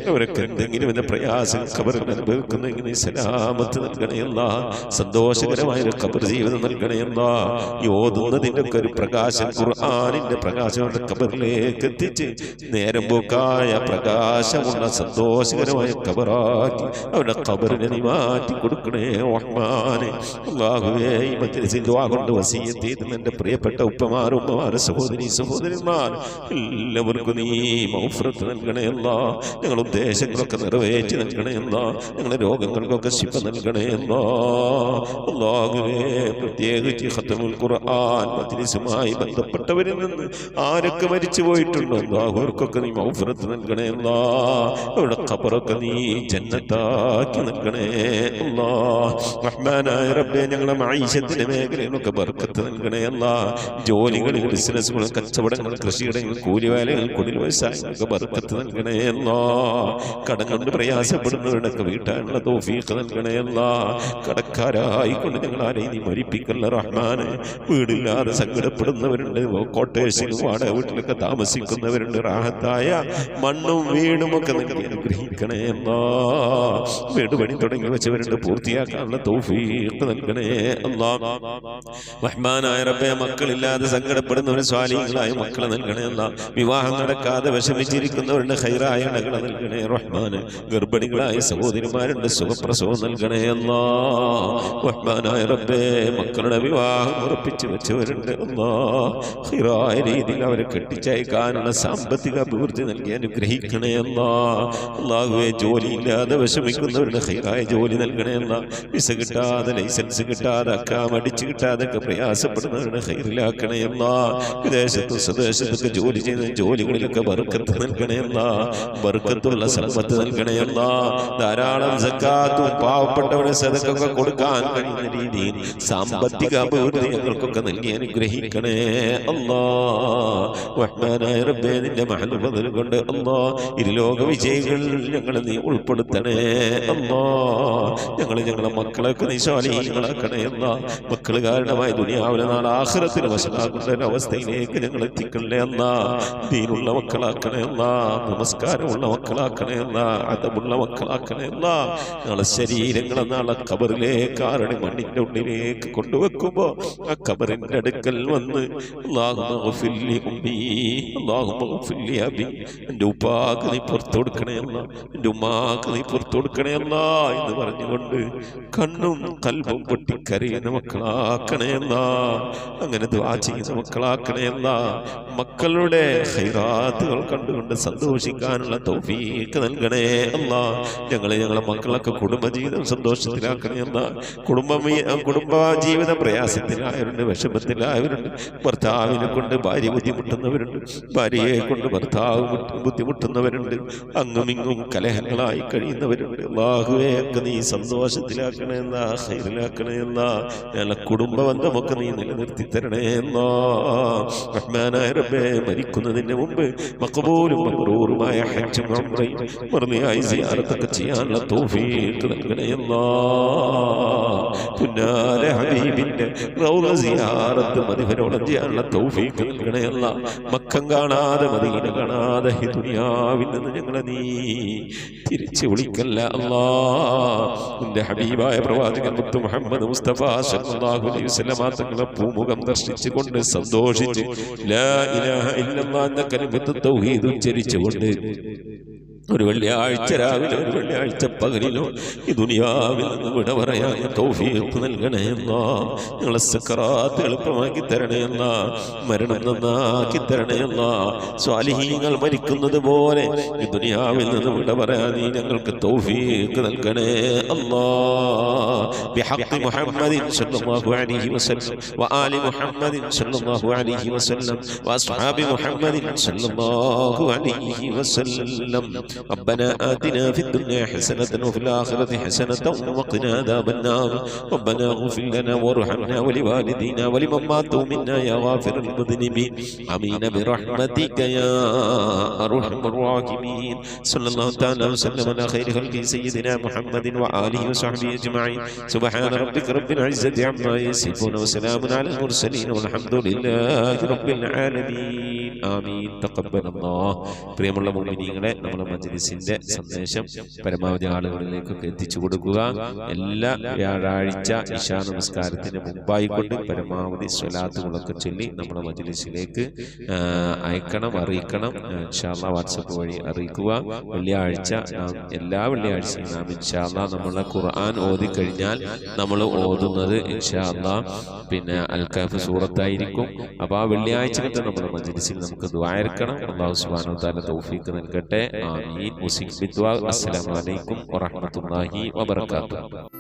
അവരൊക്കെ എന്തെങ്കിലും എന്ന പ്രയാസം ഖബറിൽ അനുഭവിക്കുന്നെങ്കിൽ നീ സലാമത്ത് നൽകണേ അല്ലാഹ്. സന്തോഷകരമായ ഒരു ഖബർ ജീവിതം നൽകണേ അല്ലാഹ്. ഈ ഓതുന്നതിൻ്റെ ഒക്കെ ഒരു പ്രകാശം, ഖുർആനിന്റെ പ്രകാശം അവരുടെ ഖബറിലേക്ക് എത്തിച്ച് നേരം പോക്കായ പ്രകാശമുള്ള സന്തോഷകരമായ ഖബറാക്കി അവരുടെ ഖബറിനെ നീ മാറ്റി കൊടുക്കണേ റഹ്മാനെ. അല്ലാഹുവേ, ഈ മജ്‌ലിസിൽ ദുആ കൊണ്ട് വസിയത്ത് ചെയ്ത എൻ്റെ പ്രിയപ്പെട്ട ഉപ്പമാർ, ഉമ്മമാർ, സഹോദരി സഹോദരന്മാർ എല്ലാവർക്കും നീ മഗ്ഫിറത്ത് നൽകണേ അല്ലാഹ്. ഞങ്ങളുടെ ഉദ്ദേശങ്ങളൊക്കെ നിറവേറ്റി നൽകണേ അല്ലാഹ്. ഞങ്ങളുടെ രോഗങ്ങൾക്കൊക്കെ ശിഫ നൽകണേ അല്ലാഹ്. അല്ലാഹുവേ, പ്രത്യേകിച്ച് ഖത്മുൽ ഖുർആൻ മജ്‌ലിസുമായി ബന്ധപ്പെട്ടവരിൽ നിന്ന് ആരൊക്കെ മരിച്ചു പോയിട്ടുണ്ടോ അല്ലാഹു അവർക്കൊക്കെ നീ മഗ്ഫിറത്ത് നൽകണേ അല്ലാഹ്. അവരുടെ ഖബറൊക്കെ നീ ജന്നത്താക്കി നൽകണേ അല്ലാഹ്. റഹ്മാനായ റബ്ബേ, ഞങ്ങളുടെ മഈശത്തിന്റെ മേഖലയിലൊക്കെ ബർക്കത്ത് നൽകണേ അല്ലാഹ്. ജോലികളിൽ, ബിസിനസ്സുകൾ, കച്ചവടങ്ങൾ, കൃഷിയിടങ്ങൾ, കൂലിവേലകൾ, കുടിൽ വ്യവസായങ്ങൾക്ക് ബർക്കത്ത് നൽകണേ അല്ലാഹ്. കടം കൊണ്ട് പ്രയാസപ്പെടുന്നവരുടെയൊക്കെ വീട്ടാനുള്ള തൗഫീഖ് നൽകണേ അല്ലാഹ്. കടക്കാരായിക്കൊണ്ട് ഞങ്ങൾ ആരെയും നീ മരിപ്പിക്കല്ല റഹ്മാനെ. വീടില്ലാതെ സങ്കടപ്പെടുന്നവരുണ്ട്, കോട്ടേഴ്സിലും വാടക വീട്ടിലൊക്കെ താമസിക്കുന്നവരുണ്ട്. റാഹത്തായ മണ്ണും വീടും ഒക്കെ നൽകി അനുഗ്രഹിക്കണേ അല്ലാഹ്. വീട് പണി തുടങ്ങി വെച്ചവരുണ്ട്, വെച്ചവരുണ്ട് പൂർത്തിയാക്കാനുള്ള തൗഫീഖ് നൽകണേ അല്ലാഹ്. റഹ്മാനായ റബ്ബേ, മക്കളില്ലാതെ സങ്കടപ്പെടുന്നവരെ സ്വാലിഹീങ്ങളായ മക്കളെ നൽകണേ അല്ലാഹ്. വിവാഹം നടക്കാതെ വിഷമിച്ചിരിക്കുന്നവരുടെ ഖൈറായ ഇണകളെ നൽകണേ റഹ്മാനെ. ഗർഭിണികളായ സഹോദരിമാരുണ്ട്, സുഖപ്രസവം നൽകണേ അല്ലാഹ്. റഹ്മാനായ റബ്ബേ, മക്കളുടെ വിവാഹം ഉറപ്പിച്ചു വെച്ചവരുണ്ട് അല്ലാഹ്. ഖൈറായ രീതിയിൽ അവരെ കെട്ടിച്ചയക്കാനുള്ള സാമ്പത്തിക അഭിവൃദ്ധി നൽകി അനുഗ്രഹിക്കണേ അല്ലാഹ്. അല്ലാഹുവേ, ജോലിയില്ലാതെ വിഷമിക്കുന്നവരുടെ ഖൈറായ ജോലി നൽകണേ അല്ലാഹ്. വിസ കിട്ടാതെ, ലൈസൻസ് കിട്ടാതെ, അക്കാം അടിച്ചു കിട്ടാതെ ഒക്കെ പ്രയാസപ്പെടുന്നവരുടെ ഖൈറിലാക്കണേ അല്ലാഹ്. വിദേശത്തും സ്വദേശത്തൊക്കെ ജോലി ചെയ്യുന്ന ജോലികളിലൊക്കെ ബർക്കത്ത് നൽകണേ അല്ലാഹ്. ബർക്കത്തുള്ള സമ്പത്ത് നൽകണേ അല്ലാഹ്. ധാരാളം സക്കാത്തും പാവപ്പെട്ടവരെ സദഖയൊക്കെ കൊടുക്കാൻ കഴിയുന്ന രീതിയിൽ സാമ്പത്തിക അഭിവൃദ്ധി ഞങ്ങൾക്കൊക്കെ നൽകി അനുഗ്രഹിക്കണേ അല്ലാഹ്. റഹ്മാനായ റബ്ബേ, നിന്റെ മഹൽ ഫദ്ൽ കൊണ്ട് അല്ലാഹ് ഇരുലോക വിജയികളിൽ ഞങ്ങളെ നീ ഉൾപ്പെടുത്തണേ അല്ലാഹ്. ഞങ്ങളെ മക്കളൊക്കെ നീ സ്വാലിഹീങ്ങളാക്കണേ അല്ലാഹ്. മക്കൾ കാരണമായി ദുനിയാവിലെ നാളെ ആഖിറത്തിൽ വശമാകുന്ന ഒരവസ്ഥയിലേക്ക് ഞങ്ങൾ എത്തിക്കണേ അല്ലാഹ്. ദീനുള്ള മക്കളാക്കണേ അല്ലാഹ്. നമസ്കാരമുള്ള മക്കളാക്കണേ അല്ലാഹ്. അദബുള്ള മക്കളാക്കണേ അല്ലാഹ്. ഞങ്ങളെ ശരീരങ്ങളെ നാളെ ഖബറിലേക്ക് ആരുടെ മണ്ണിന്റെ ഉള്ളിലേക്ക് കൊണ്ടുവെക്കുമ്പോ ആ ഖബറിന്റെ അടുക്കൽ വന്ന് എന്റെ ഉപ്പാക്ക് നീ പുറത്തു കൊടുക്കണേ അല്ലാഹ്, എന്റെ ഉമ്മാക്ക് നീ പുറത്തു കൊടുക്കണേ അല്ലാഹ് എന്ന് പറഞ്ഞുകൊണ്ട് കണ്ണും കൽബും പൊട്ടിക്കരയുന്ന മക്കളാക്കണേ അല്ലാഹ്. അങ്ങനെ ദുആ ചെയ്യുന്ന മക്കളാക്കണേ അല്ലാഹ്. മക്കളുടെ ഖൈറാത്തുകൾ കണ്ടുകൊണ്ട് സന്തോഷിക്കാനുള്ള തൗഫീഖ് നൽകണേ അല്ലാഹ്. ഞങ്ങളെ മക്കളൊക്കെ കുടുംബജീവിതം സന്തോഷത്തിലാക്കണേ അല്ലാഹ്. കുടുംബ ജീവിതം പ്രയാസത്തിലായവരുണ്ട്, വിഷമത്തിലായവരുണ്ട്. ഭർത്താവിനെ കൊണ്ട് ഭാര്യ ബുദ്ധിമുട്ടുന്നവരുണ്ട്, ഭാര്യയെ കൊണ്ട് ഭർത്താവ് ബുദ്ധിമുട്ടുന്നവരുണ്ട്. അങ്ങുമിങ്ങും കലഹങ്ങളായി കഴിയുന്നവരുണ്ട്. അല്ലാഹുവേ, ഒക്കെ നീ സന്തോഷത്തിലാക്കണേ എന്നാ, ഖൈറിലാക്കണേ എന്നാ. ഞങ്ങളെ കുടുംബ ബന്ധമൊക്കെ നീ നിലനിർത്തി തരണേ എന്നാ. റഹ്മാനായ റബ്ബേ, മരിക്കുന്നതിന് മുമ്പ് മഖബൂലും മബ്റൂറുമായ ഹജ്ജും ഉംറയും മർദിയായ സിയാറത്തൊക്കെ ചെയ്യാനുള്ള തൗഫീഖ് നൽകണേ എന്നാ. പുന്നാര ഹബീബിന്റെ റൗള സിയാറത്ത് മദിഫരോളം ചെയ്യാനുള്ള തൗഫീഖ് നൽകണേ അല്ലാഹ്. മക്കം കാണാതെ, മദീന കാണാതെ ഈ ദുനിയാവിൽ നിന്ന് ഞങ്ങളെ നീ തിരിച്ചു വിളിക്കല്ല അല്ലാഹ്. നിന്റെ ഹബീബായ പ്രവാചകൻ മുത്ത് മുഹമ്മദ് മുസ്തഫ സല്ലല്ലാഹു അലൈഹി വസല്ലം തങ്ങളുടെ പൂമുഖം ദർശിച്ചുകൊണ്ട് സന്തോഷിച്ച് ലാ ഇലാഹ ഇല്ലല്ലാഹ് എന്ന കലിമത്ത് തൗഹീദ് ഉച്ചരിച്ചുകൊണ്ട് ഒരു വെള്ളിയാഴ്ച രാവിലെ, ഒരു വെള്ളിയാഴ്ച പകലിലോ ഈ ദുനിയാവിൽ നിന്ന് വിട പറയാൻ തൗഫീഖ് നൽകണേ അല്ലാഹ്. ഞങ്ങളെ സക്കറാത്ത് എളുപ്പമാക്കി തരണേ അല്ലാഹ്. മരണം നന്നാക്കി തരണേ അല്ലാഹ്. സ്വാലിഹീങ്ങൾ മരിക്കുന്നത് പോലെ ഈ ദുനിയാവിൽ നിന്ന് വിട പറയാൻ നീ ഞങ്ങൾക്ക് തൗഫീഖ് നൽകണേ അല്ലാഹ്. ബിഹഖ് മുഹമ്മദിൻ സല്ലല്ലാഹു അലൈഹി വസല്ലം വആലി മുഹമ്മദിൻ സല്ലല്ലാഹു അലൈഹി വസല്ലം വഅസ്ഹാബി മുഹമ്മദിൻ സല്ലല്ലാഹു അലൈഹി വസല്ലം. ربنا آتنا في الدنيا حسنة وفي الآخرة حسنة وقنا عذاب النار. ربنا اغفر لنا وارحمنا ولوالدينا ولمن ماتوا منا يا غافر المذنبين. آمين برحمتك يا أرحم الراحمين. صلى الله تعالى وسلم على خير خلقه سيدنا محمد وآله وصحبه أجمعين. سبحان ربك رب العزة عما يصفون وسلام على المرسلين والحمد لله رب العالمين. آمين. تقبل الله. പ്രിയമുള്ള മുഅ്മിനീങ്ങളെ, നമ്മുടെ മജ്‌ലിസിന്റെ സന്ദേശം പരമാവധി ആളുകളിലേക്കൊക്കെ എത്തിച്ചു കൊടുക്കുക. എല്ലാ വ്യാഴാഴ്ച ഇശാ നമസ്കാരത്തിന് മുമ്പായിക്കൊണ്ട് പരമാവധി സ്വലാത്തുകളൊക്കെ ചൊല്ലി നമ്മുടെ മജ്‌ലിസിലേക്ക് അയക്കണം, അറിയിക്കണം. ഇൻഷാ അല്ലാഹ് വാട്സപ്പ് വഴി അറിയിക്കുക. വെള്ളിയാഴ്ച എല്ലാ വെള്ളിയാഴ്ചയും നാം ഇൻഷാ അല്ലാഹ് നമ്മളെ ഖുർആൻ ഓതി കഴിഞ്ഞാൽ നമ്മൾ ഓതുന്നത് ഇൻഷാ അല്ലാഹ് പിന്നെ അൽ കഹ്ഫ് സൂറത്തായിരിക്കും. അപ്പോൾ ആ വെള്ളിയാഴ്ച നമ്മുടെ മജ്‌ലിസിൽ നമുക്ക് ദുആ ഇറക്കണം. അല്ലാഹു സുബ്ഹാനഹു വ തആല തൗഫീഖ് നൽകട്ടെ. ആമീൻ. മുസ്ലിം ബിദ്വാ. അസ്സലാമു അലൈക്കും വറഹ്മത്തുള്ളാഹി വബറകാതുഹു.